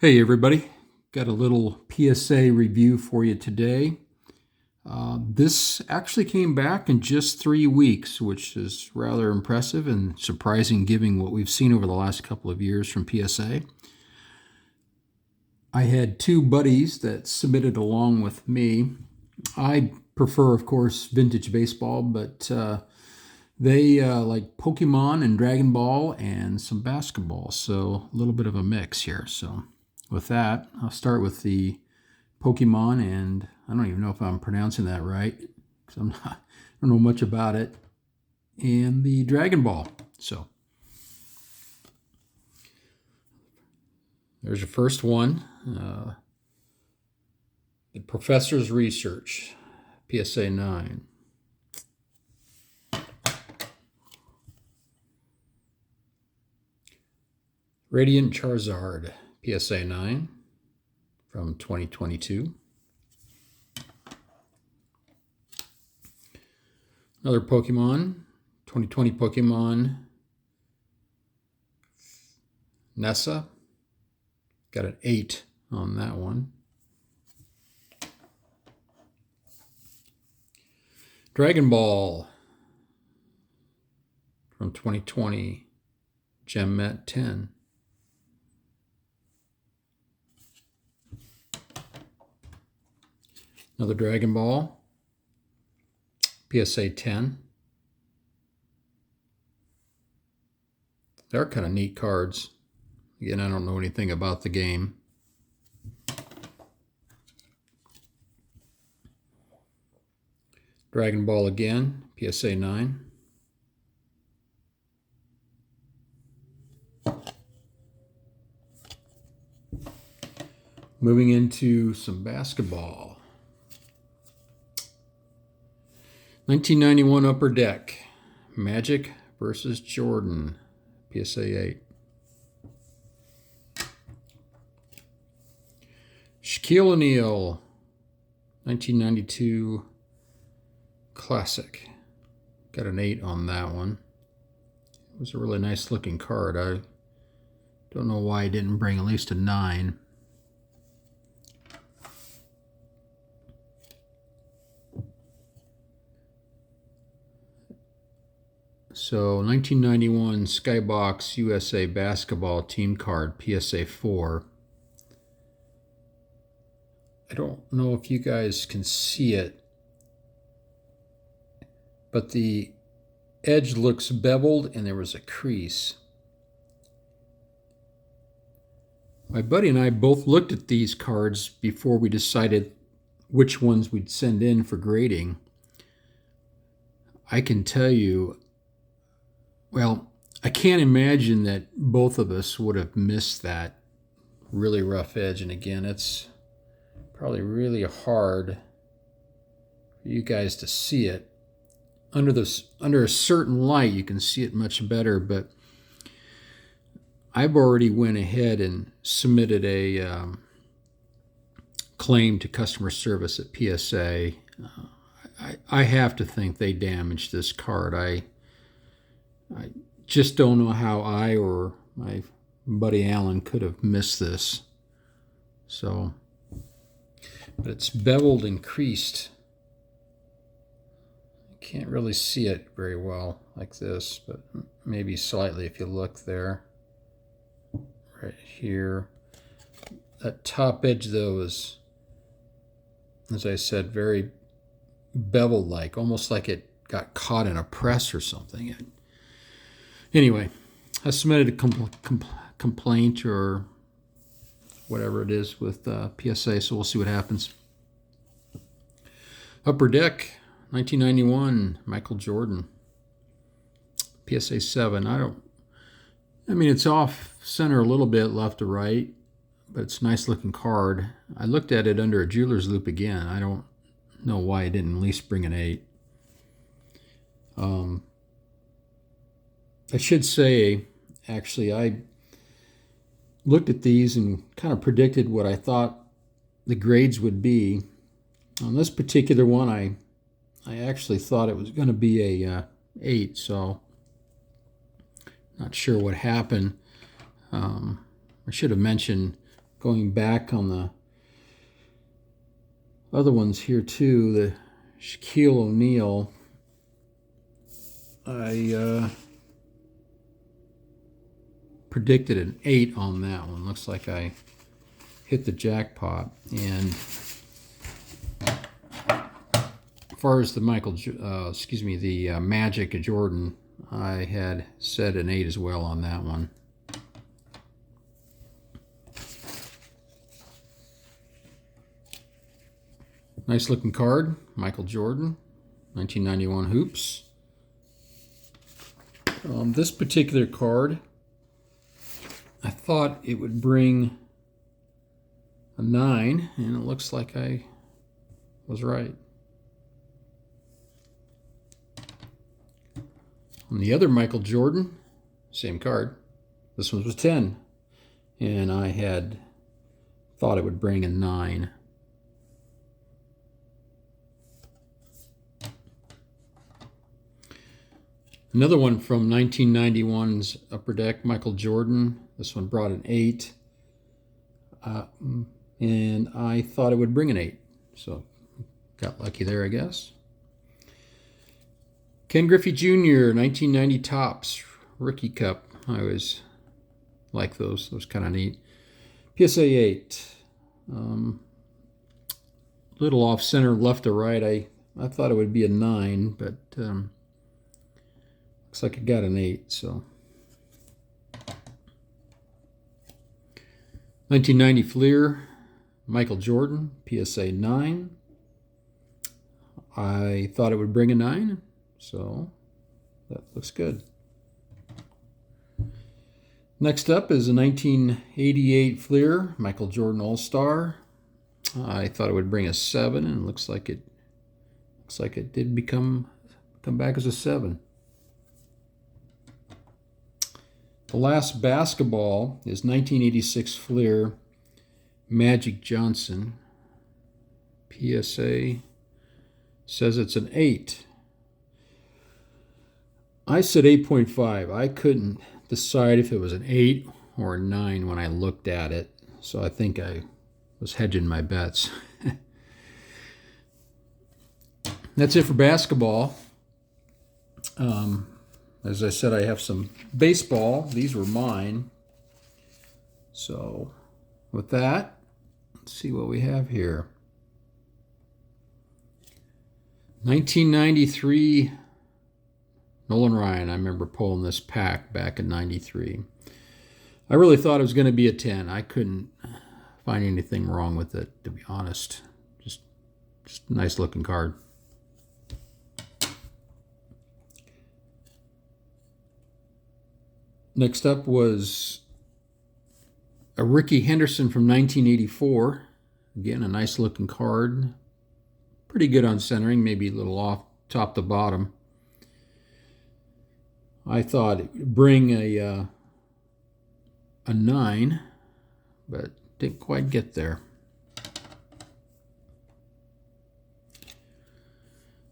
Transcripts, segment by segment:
Hey everybody, got a little PSA review for you today. This actually came back in just 3 weeks, which is rather impressive and surprising given what we've seen over the last couple of years from PSA. I had two buddies that submitted along with me. I prefer, of course, vintage baseball, but they like Pokemon and Dragon Ball and some basketball, so a little bit of a mix here. So with that, I'll start with the Pokemon, and I don't even know if I'm pronouncing that right because I don't know much about it, and the Dragon Ball. So there's your first one, the Professor's Research, PSA 9. Radiant Charizard, PSA 9 from 2022. Another Pokemon, 2020 Pokemon Nessa. Got an 8 on that one. Dragon Ball from 2020, Gemmet 10. Another Dragon Ball, PSA 10. They're kind of neat cards. Again, I don't know anything about the game. Dragon Ball again, PSA 9. Moving into some basketball. 1991 Upper Deck, Magic versus Jordan, PSA 8. Shaquille O'Neal, 1992 Classic. Got an 8 on that one. It was a really nice looking card. I don't know why I didn't bring at least a 9. So 1991 Skybox USA Basketball Team Card, PSA 4. I don't know if you guys can see it, but the edge looks beveled and there was a crease. My buddy and I both looked at these cards before we decided which ones we'd send in for grading. I can tell you, well, I can't imagine that both of us would have missed that really rough edge. And again, it's probably really hard for you guys to see it. Under a certain light, you can see it much better, but I've already went ahead and submitted a claim to customer service at PSA. I have to think they damaged this card. I just don't know how I or my buddy Alan could have missed this. So, but it's beveled and creased. Can't really see it very well like this, but maybe slightly if you look there. Right here. That top edge though is, as I said, very beveled-like, almost like it got caught in a press or something. Anyway, I submitted a complaint or whatever it is with PSA, so we'll see what happens. Upper Deck, 1991, Michael Jordan, PSA 7. I mean, it's off center a little bit, left to right, but it's a nice looking card. I looked at it under a jeweler's loop again. I don't know why I didn't at least bring an 8. I should say, actually, I looked at these and kind of predicted what I thought the grades would be. On this particular one, I actually thought it was going to be a 8, so not sure what happened. I should have mentioned going back on the other ones here too, the Shaquille O'Neal, I predicted an 8 on that one. Looks like I hit the jackpot. And as far as the Magic of Jordan, I had set an 8 as well on that one. Nice looking card, Michael Jordan, 1991 Hoops. This particular card, I thought it would bring a 9, and it looks like I was right. On the other Michael Jordan, same card, this one was 10, and I had thought it would bring a 9. Another one from 1991's Upper Deck, Michael Jordan. This one brought an 8. And I thought it would bring an 8. So got lucky there, I guess. Ken Griffey Jr., 1990 Topps, Rookie Cup. I always like those. Those kind of neat. PSA 8. Little off center, left to right. I thought it would be a 9, but looks like it got an 8, so. 1990 Fleer, Michael Jordan, PSA 9. I thought it would bring a 9, so that looks good. Next up is a 1988 Fleer, Michael Jordan All-Star. I thought it would bring a 7, and it looks like it did come back as a 7. The last basketball is 1986 Fleer, Magic Johnson. PSA says it's an 8. I said 8.5. I couldn't decide if it was an 8 or a 9 when I looked at it, so I think I was hedging my bets. That's it for basketball. As I said, I have some baseball. These were mine. So with that, let's see what we have here. 1993 Nolan Ryan. I remember pulling this pack back in 93. I really thought it was going to be a 10. I couldn't find anything wrong with it, to be honest. Just a nice looking card. Next up was a Rickey Henderson from 1984. Again, a nice looking card. Pretty good on centering, maybe a little off top to bottom. I thought it would bring a 9, but didn't quite get there.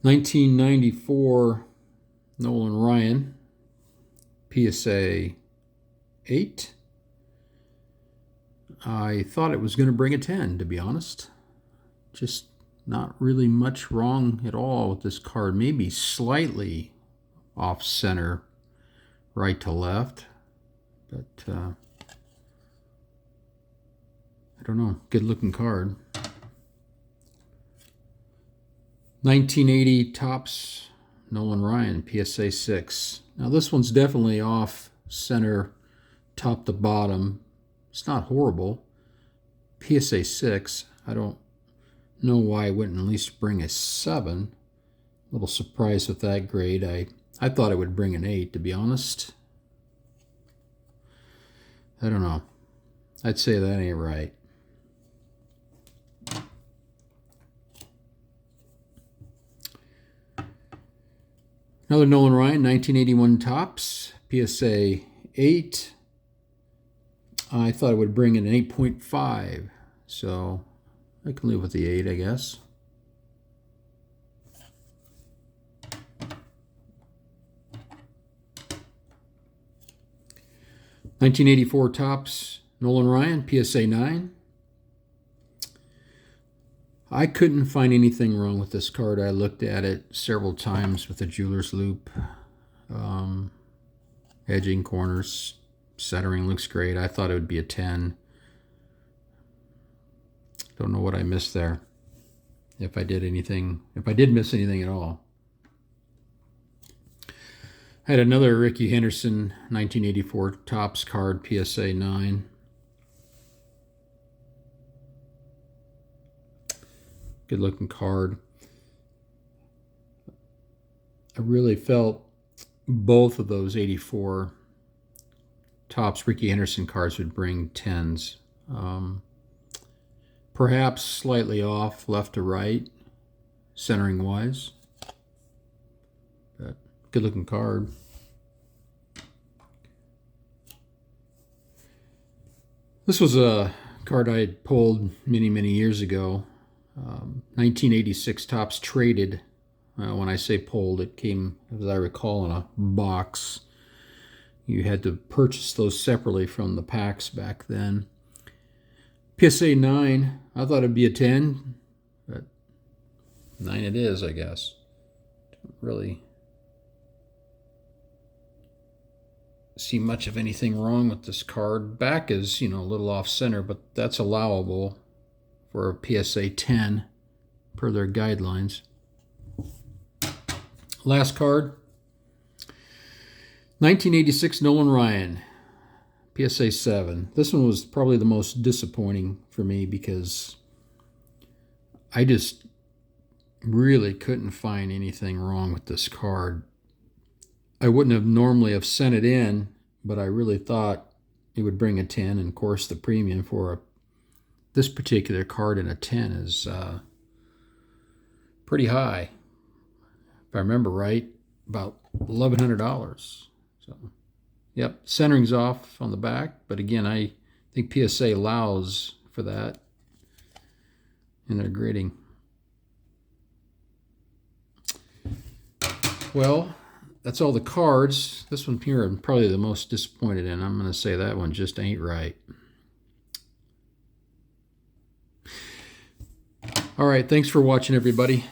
1994 Nolan Ryan, PSA 8. I thought it was going to bring a 10, to be honest. Just not really much wrong at all with this card. Maybe slightly off center, right to left. But I don't know. Good looking card. 1980 Topps Nolan Ryan, PSA 6. Now this one's definitely off center, top to bottom. It's not horrible. PSA 6. I don't know why I wouldn't at least bring a 7. A little surprised with that grade. I thought it would bring an 8, to be honest. I don't know. I'd say that ain't right. Another Nolan Ryan, 1981 Topps, PSA 8. I thought it would bring in an 8.5, so I can live with the 8, I guess. '84 Topps, Nolan Ryan, PSA 9. I couldn't find anything wrong with this card. I looked at it several times with a jeweler's loop. Edging, corners, centering looks great. I thought it would be a 10. Don't know what I missed there. If I did miss anything at all. I had another Ricky Henderson 1984 Topps card, PSA 9. Good looking card. I really felt both of those 84 Topps Ricky Henderson cards would bring 10s. Perhaps slightly off left to right, centering wise. But good looking card. This was a card I had pulled many years ago. 1986 Topps Traded. When I say pulled, it came, as I recall, in a box. You had to purchase those separately from the packs back then. PSA 9, I thought it'd be a 10, but 9 it is, I guess. Don't really see much of anything wrong with this card. Back is, a little off center, but that's allowable for a PSA 10 per their guidelines. Last card, 1986 Nolan Ryan, PSA 7. This one was probably the most disappointing for me because I just really couldn't find anything wrong with this card. I wouldn't have normally have sent it in, but I really thought it would bring a 10. And of course, the premium for this particular card in a 10 is pretty high. If I remember right, about $1,100. So, yep, centering's off on the back, but again, I think PSA allows for that in their grading. Well, that's all the cards. This one here I'm probably the most disappointed in. I'm going to say that one just ain't right. All right, thanks for watching, everybody.